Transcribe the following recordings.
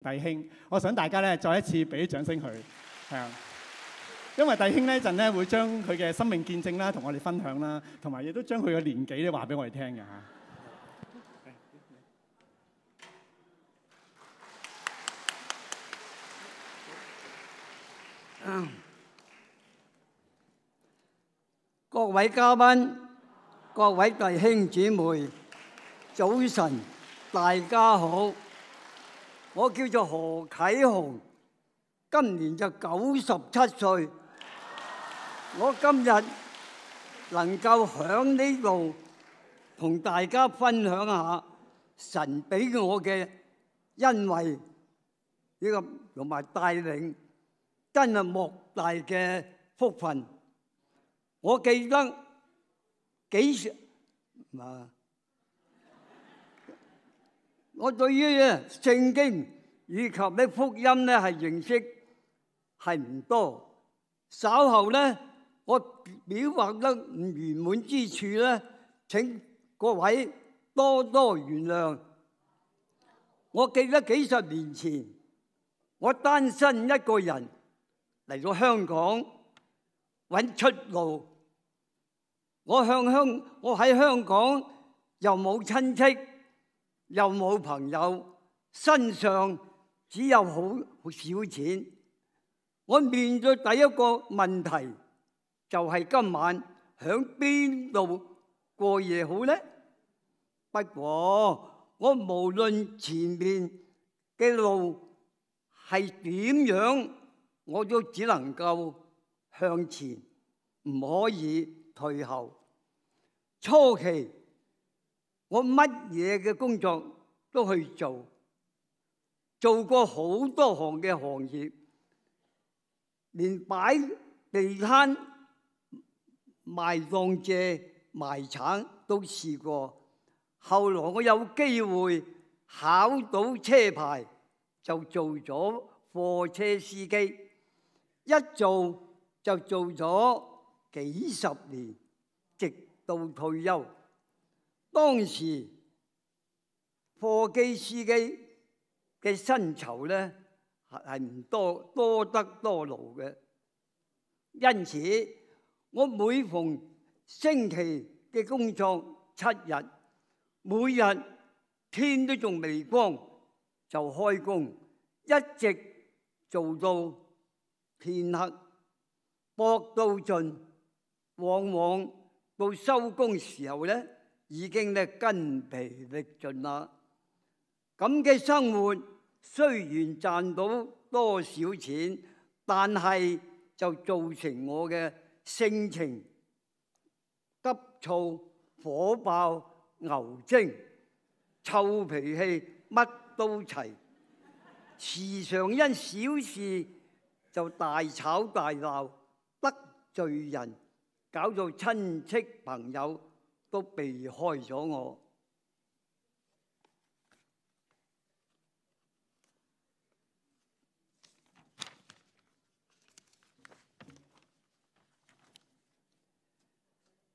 弟兄，我想大家咧再一次俾啲掌聲佢，係啊，因為弟兄呢陣咧會將佢嘅生命見證啦同我哋分享啦，同埋亦都將佢嘅年紀咧話俾我哋聽嘅嚇。各位嘉賓、各位弟兄姊妹，早晨，大家好。我叫做何啟雄，今年就97歲。我今日能夠喺呢度同大家分享下神俾我嘅恩惠，呢個同埋帶領，真係莫大嘅福分。我記得我對於聖經以及呢福音咧係認識係唔多，稍後咧我表達得唔圓滿之處咧，請各位多多原諒。我記得幾十年前，我單身一個人嚟到香港揾出路。我喺香港又冇親戚，又冇朋友，身上只有好少錢。我面對第一個問題就係今晚響邊度過夜好呢？不過我無論前面嘅路係點樣，我都只能夠向前，唔可以退後。初期我乜嘢嘅工作都去做過好多項嘅行業，連擺地攤、賣當蔗、賣橙都試過。後來我有機會考到車牌，就做咗貨車司機，一做就做咗幾十年，直到退休。當時貨機司機嘅薪酬咧係唔多得多勞嘅，因此我每逢星期嘅工作7日，每日天都仲未光就開工，一直做到天黑，搏到盡，往往到收工時候咧，已經筋疲力盡啦。咁嘅生活雖然賺到多少錢，但係就造成我嘅性情急躁、火爆、牛精、臭脾氣，乜都齊，時常因小事就大吵大鬧，得罪人，搞到親戚朋友都避開咗我。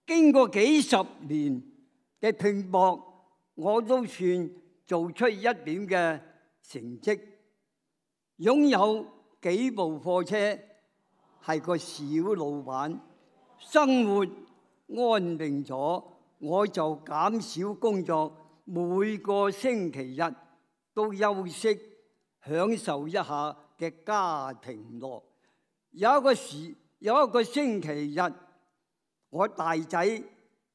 經過幾十年嘅拼搏，我都算做出一點嘅成績，擁有幾部貨車，係個小老闆，生活安定咗，我就減少工作，每個星期日都休息，享受一下嘅家庭樂。有一個星期日，我大仔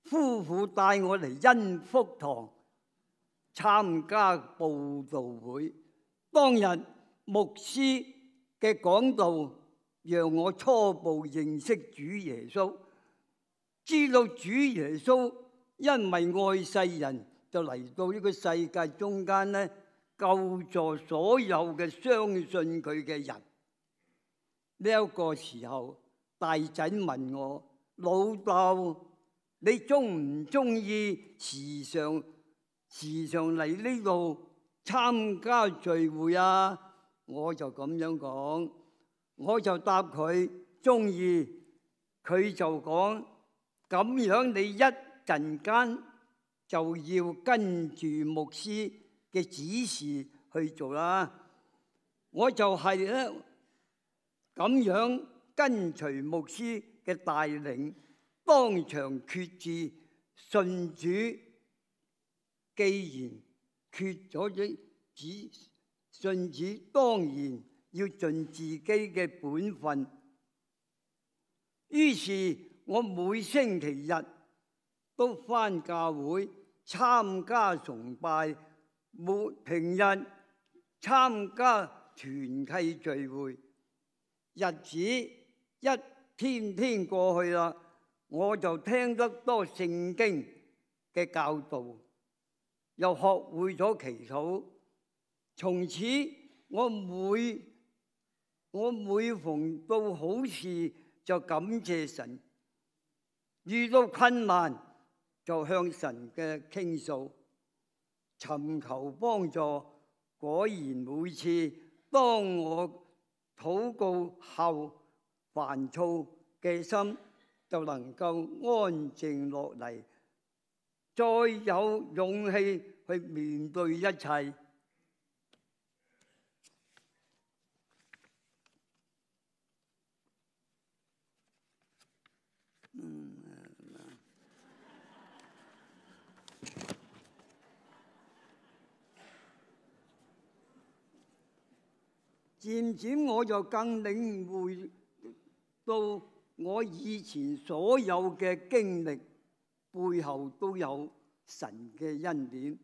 夫婦帶我嚟恩福堂參加佈道會。當日牧師嘅講道讓我初步認識主耶穌，知道主耶穌因為愛世人，就嚟到呢個世界中間咧，救助所有嘅相信佢嘅人。呢一個時候，大仔問我：老豆，你中唔中意時常嚟呢度參加聚會啊？我就咁樣講，我就答佢中意。佢就講：咁樣你一陣間就要跟住牧師嘅指示去做啦。我就係咧咁樣跟隨牧師嘅帶領，當場決志信主。既然決咗主信主，當然要盡自己嘅本分。於是我每星期日都返教會參加崇拜，平日參加團契聚會。日子一天天過去啦，我就聽得多聖經嘅教導，又學會咗祈禱。從此我每逢到好事就感謝神，遇到困難就向神嘅傾訴，尋求幫助。果然每次當我禱告後，煩躁嘅心就能夠安靜落嚟，再有勇氣去面對一切。漸漸我就更領會到我以前所有嘅經歷背後都有神嘅恩典。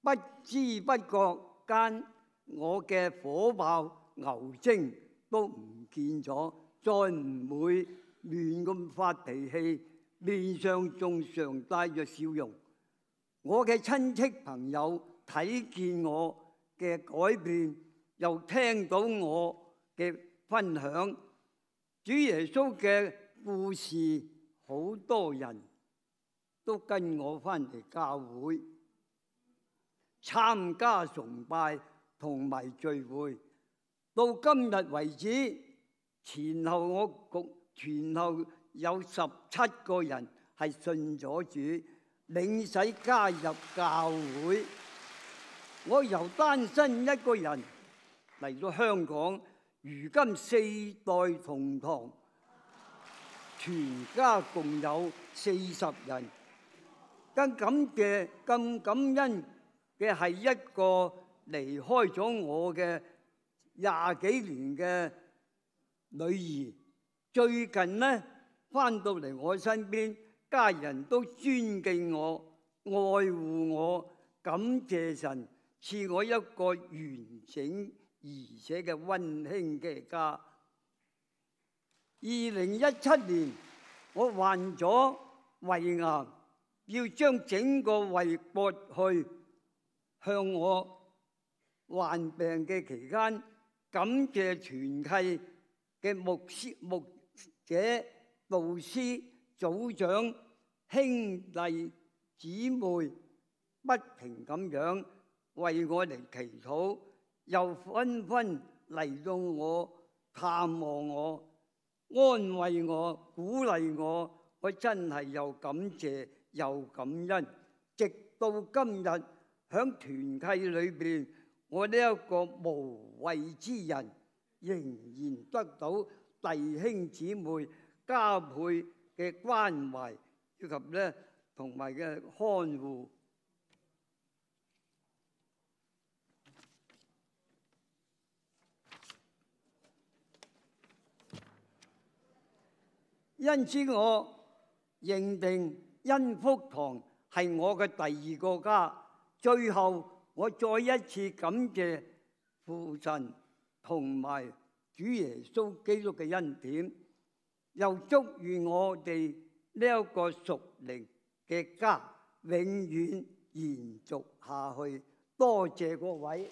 不知不覺間，我嘅火爆牛精都唔見咗，再唔會亂咁發脾氣，面上仲常帶着笑容。我嘅親戚朋友睇見我嘅改變，又聽到我嘅分享主耶穌嘅故事，好多人都跟我返嚟教會參加崇拜同埋聚會。到今日為止，前後有17個人係信咗主，領洗加入教會。我由單身一個人嚟到香港，如今4代同堂，全家共有40人。更感恩嘅係一個離開咗我嘅20幾年嘅女兒，最近呢返到嚟我身邊，家人都尊敬我、愛護我，感謝神賜我一個完整而且嘅溫馨嘅家。2017年我患咗胃癌，要將整個胃割去。向我患病嘅期間，感謝團契嘅牧者、導師、組長、兄弟姊妹不停咁樣為我嚟祈禱，又紛紛嚟到我探望我、安慰我、鼓勵我。我真係又感謝又感恩，直到今日響團契裏邊，我呢一個無畏之人，仍然得到弟兄姊妹加倍嘅關懷以及咧同埋嘅看護。因此我認定恩福堂係我嘅第2個家。最後我再一次感謝父神同埋主耶穌基督嘅恩典，又祝願我哋呢一個屬靈嘅家永遠延續下去。多謝各位。